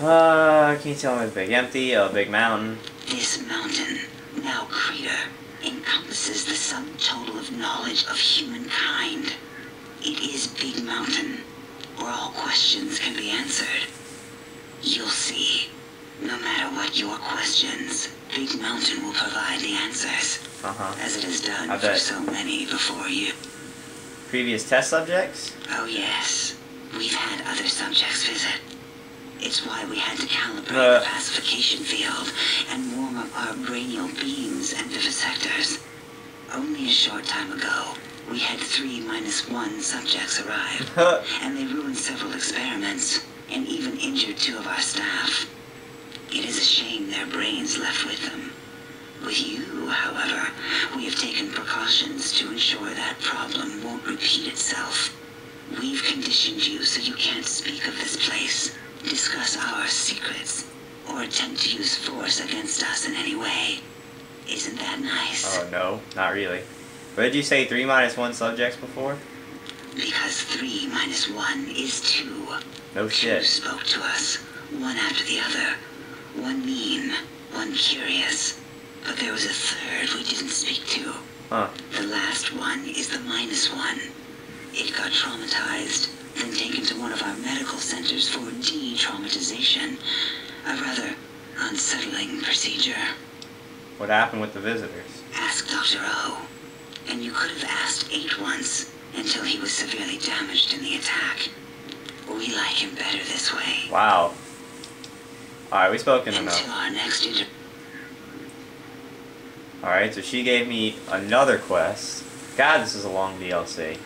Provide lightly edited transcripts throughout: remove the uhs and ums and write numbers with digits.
Can you tell me it's big empty, a big mountain? This mountain, now crater, encompasses the sum total of knowledge of humankind. It is Big Mountain, where all questions can be answered. You'll see. No matter what your questions, Big Mountain will provide the answers. As it has done for so many before you. Previous test subjects? Oh yes. We've had other subjects visit. It's why we had to calibrate the pacification field and warm up our brainial beams and vivisectors. Only a short time ago, we had 3-1 subjects arrive, and they ruined several experiments, and even injured 2 of our staff. It is a shame their brains left with them. With you, however, we have taken precautions to ensure that problem won't repeat itself. We've conditioned you so you can't speak of this place, discuss our secrets, or attempt to use force against us in any way. Isn't that nice? Oh no, not really. What did you say, 3-1 subjects before? Because 3-1 is 2. No shit. 2 spoke to us, one after the other. One mean, one curious. But there was a third we didn't speak to. The last one is the -1. It got traumatized, then taken to one of our medical centers for de-traumatization. A rather unsettling procedure. What happened with the visitors? Ask Dr. O. And you could have asked 8 once, until he was severely damaged in the attack. We like him better this way. Wow. Alright, we've spoken enough. Until our next Alright, so she gave me another quest. God, this is a long DLC.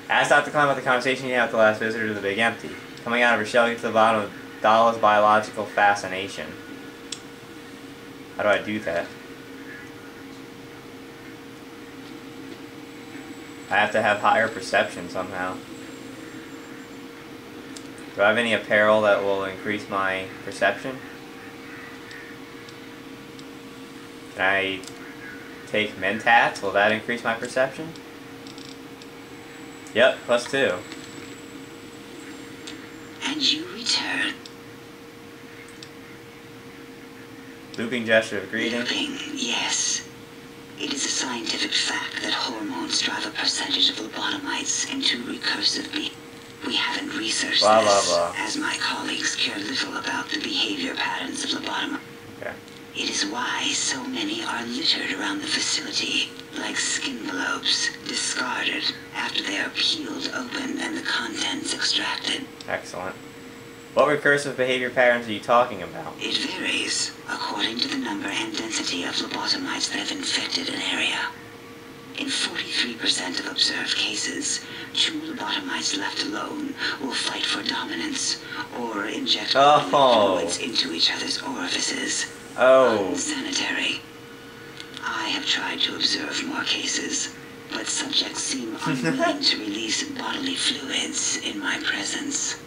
Ask Dr. Klein about the conversation you had with the last visitor to the Big Empty. Coming out of her shell, get to the bottom of Dala's biological fascination. How do I do that? I have to have higher perception somehow. Do I have any apparel that will increase my perception? Can I take Mentats? Will that increase my perception? Yep, +2. And you return. Looping gesture of greeting. Looping, yes. It is a scientific fact that hormones drive a percentage of lobotomites into recursive behavior. We haven't researched this, as my colleagues care little about the behavior patterns of lobotomites. Okay. It is why so many are littered around the facility, like skin globes, discarded after they are peeled open and the contents extracted. Excellent. What recursive behavior patterns are you talking about? It varies according to the number and density of lobotomites that have infected an area. In 43% of observed cases, 2 lobotomites left alone will fight for dominance or inject fluids into each other's orifices. Unsanitary. I have tried to observe more cases, but subjects seem unwilling to release bodily fluids in my presence.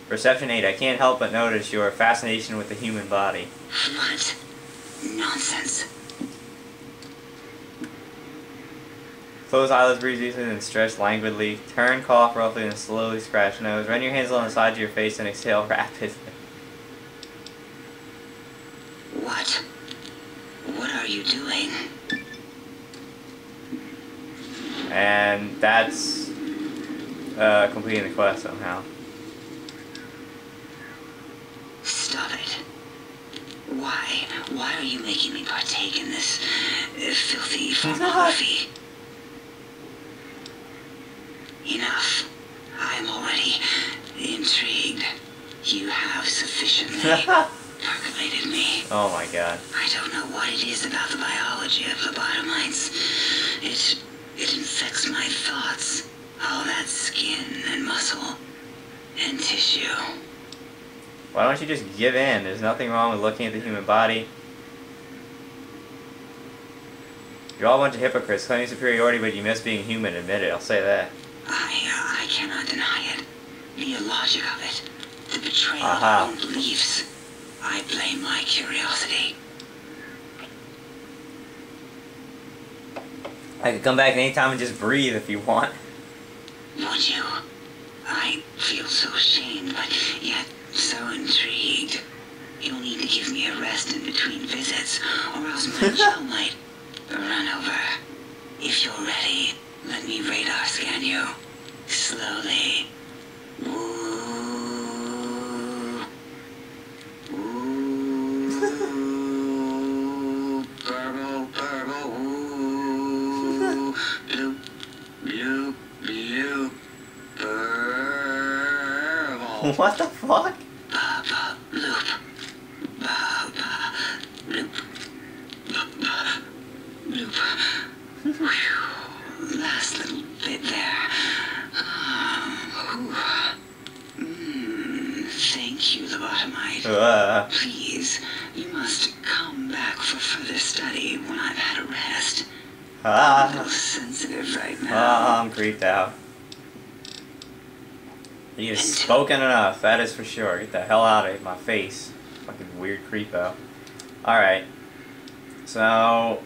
Perception 8. I can't help but notice your fascination with the human body. What? Nonsense. Close eyelids briefly and stretch languidly. Turn, cough roughly, and slowly scratch nose. Run your hands along the sides of your face and exhale rapidly. What? What are you doing? And that's completing the quest somehow. Stop it. Why? Why are you making me partake in this filthy pornography? Enough. I'm already intrigued. You have sufficiently percolated me. Oh my god. I don't know what it is about the biology of lobotomites. It infects my thoughts. All that skin and muscle and tissue. Why don't you just give in? There's nothing wrong with looking at the human body. You're all a bunch of hypocrites claiming superiority, but you miss being human. Admit it. I'll say that. I cannot deny it. The illogic of it. The betrayal of our own beliefs. I blame my curiosity. I could come back anytime and just breathe if you want. Would you? I feel so ashamed, but yet so intrigued. circuits, or else my gel might run over. If you're ready, let me radar scan you. Slowly. Ooh. Ooh. Purple, purple. Ooh. Bloop, bloop, bloop. Purple. What the fuck? Ba-ba, bloop. Ba-ba, bloop. Ba-ba, bloop. Whew. Last little bit there. Thank you, lobotomite. Please, you must come back for further study when I've had a rest. I'm a little sensitive right now. I'm creeped out. He has spoken enough, that is for sure. Get the hell out of my face. Fucking weird creepo. Alright. So,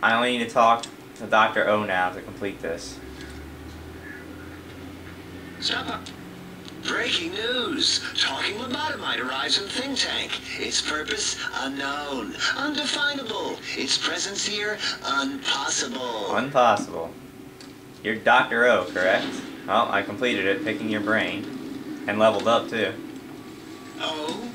I only need to talk to Dr. O now to complete this. Stop up. Breaking news. Talking lobotomite arrives in think tank. Its purpose unknown. Undefinable. Its presence here impossible. Impossible. You're Dr. O, correct? Well, I completed it, picking your brain. And leveled up, too. Oh?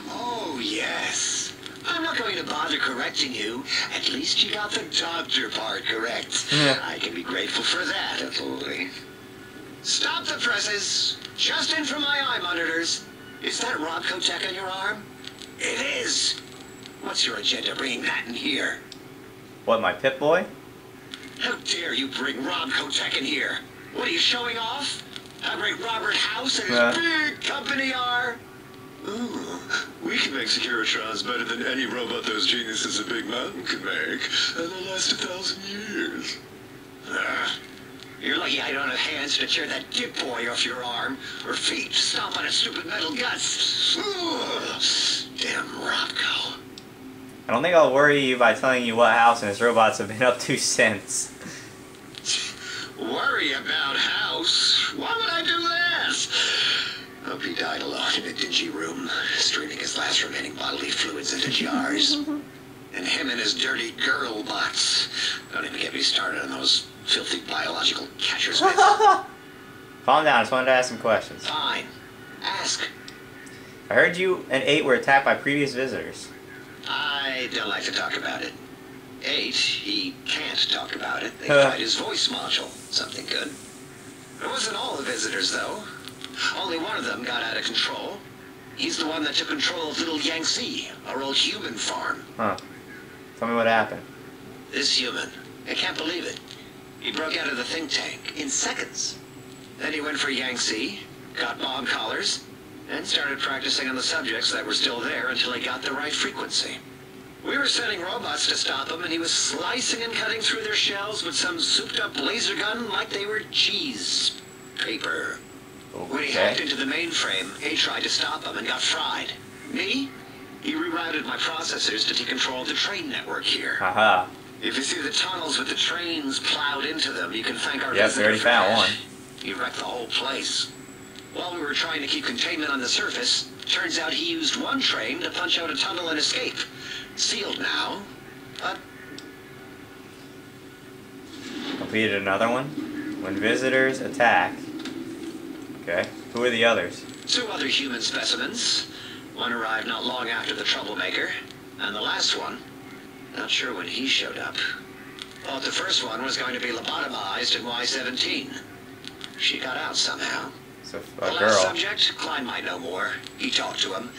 Oh, yes. I'm not going to bother correcting you. At least you got the doctor part correct. Yeah. I can be grateful for that, Atoy. Stop the presses. Just in from my eye monitors. Is that Robco tech on your arm? It is. What's your agenda bringing that in here? What, my Pip-Boy? How dare you bring Robco tech in here? What are you showing off? How great Robert House and his big company are? Ooh, we can make Securitrons better than any robot those geniuses at Big Mountain can make, and they'll last 1,000 years. You're lucky I don't have hands to tear that dip boy off your arm, or feet to stomp on its stupid metal guts. Ugh, damn Robco. I don't think I'll worry you by telling you what House and his robots have been up to since. Worry about House? Why would I do that? Hope he died alone in a dingy room, streaming his last remaining bodily fluids into jars. And him and his dirty girl bots. Don't even get me started on those filthy biological catcher's mitts. Calm down, I just wanted to ask some questions. Fine. Ask. I heard you and 8 were attacked by previous visitors. I don't like to talk about it. 8, he can't talk about it. They tried his voice module. Something good. It wasn't all the visitors, though. Only one of them got out of control. He's the one that took control of Little Yangtze, our old human farm. Huh. Tell me what happened. This human, I can't believe it. He broke out of the think tank in seconds. Then he went for Yangtze, got bomb collars, and started practicing on the subjects that were still there until he got the right frequency. We were sending robots to stop him, and he was slicing and cutting through their shells with some souped-up laser gun like they were cheese paper. Okay. When he hacked into the mainframe, he tried to stop him and got fried. Me? He rerouted my processors to decontrol the train network here. Haha. If you see the tunnels with the trains plowed into them, you can thank our Yep, we already found one. He wrecked the whole place. While we were trying to keep containment on the surface, turns out he used one train to punch out a tunnel and escape. Sealed now, but... Completed another one. When visitors attack. Okay. Who are the others? 2 other human specimens. One arrived not long after the troublemaker, and the last one, not sure when he showed up. Thought the first one was going to be lobotomized in Y-17. She got out somehow. So, The a last girl. subject, Klein might know more. He talked to him,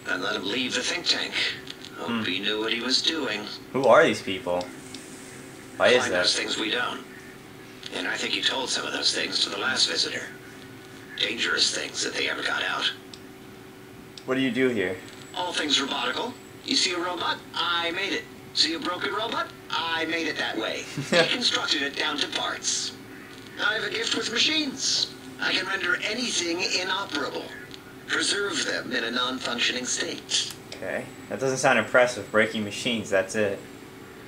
and let him leave the think tank. Hope he knew what he was doing. Who are these people? Why is Klein knows that? things we don't. And I think he told some of those things to the last visitor. Dangerous things if they ever got out. What do you do here? All things robotical. You see a robot? I made it. See a broken robot? I made it that way. Deconstructed it down to parts. I have a gift with machines. I can render anything inoperable. Preserve them in a non-functioning state. Okay. That doesn't sound impressive. Breaking machines, that's it.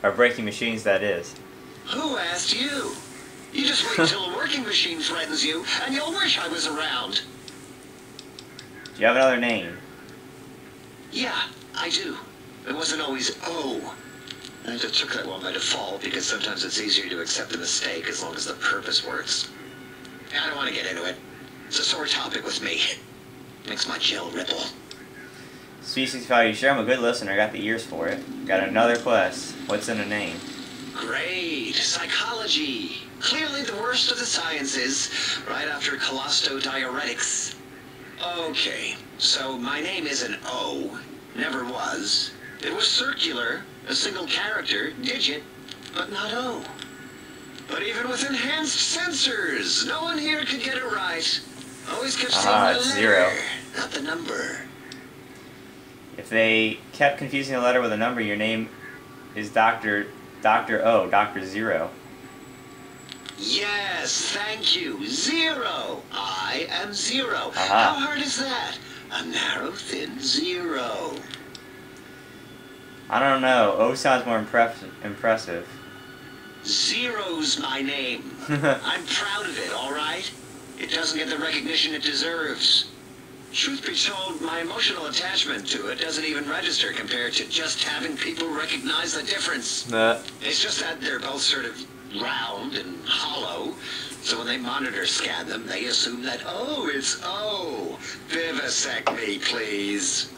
Or breaking machines, that is. Who asked you? You just wait until a working machine threatens you, and you'll wish I was around. Do you have another name? Yeah, I do. It wasn't always O. I just took that one by default because sometimes it's easier to accept a mistake as long as the purpose works. I don't want to get into it. It's a sore topic with me. Makes my chill ripple. Sweet 65, you sure I'm a good listener? I got the ears for it. Got another quest. What's in a name? Great. Psychology. Clearly the worst of the sciences, right after cholestodiuretics. Okay, so my name is an O. Never was. It was circular, a single character, digit, but not O. But even with enhanced sensors, no one here could get it right. Always kept seeing the it's letter, 0. not the number. If they kept confusing the letter with a number, your name is Dr. O, Dr. Zero. Yes, thank you. 0. I am 0. Aha. How hard is that? A narrow, thin 0. I don't know. O sounds more impressive. Zero's my name. I'm proud of it, all right? It doesn't get the recognition it deserves. Truth be told, my emotional attachment to it doesn't even register compared to just having people recognize the difference. It's just that they're both sort of round and hollow, so when they monitor scan them, they assume that, oh, it's O. Vivisect me, please.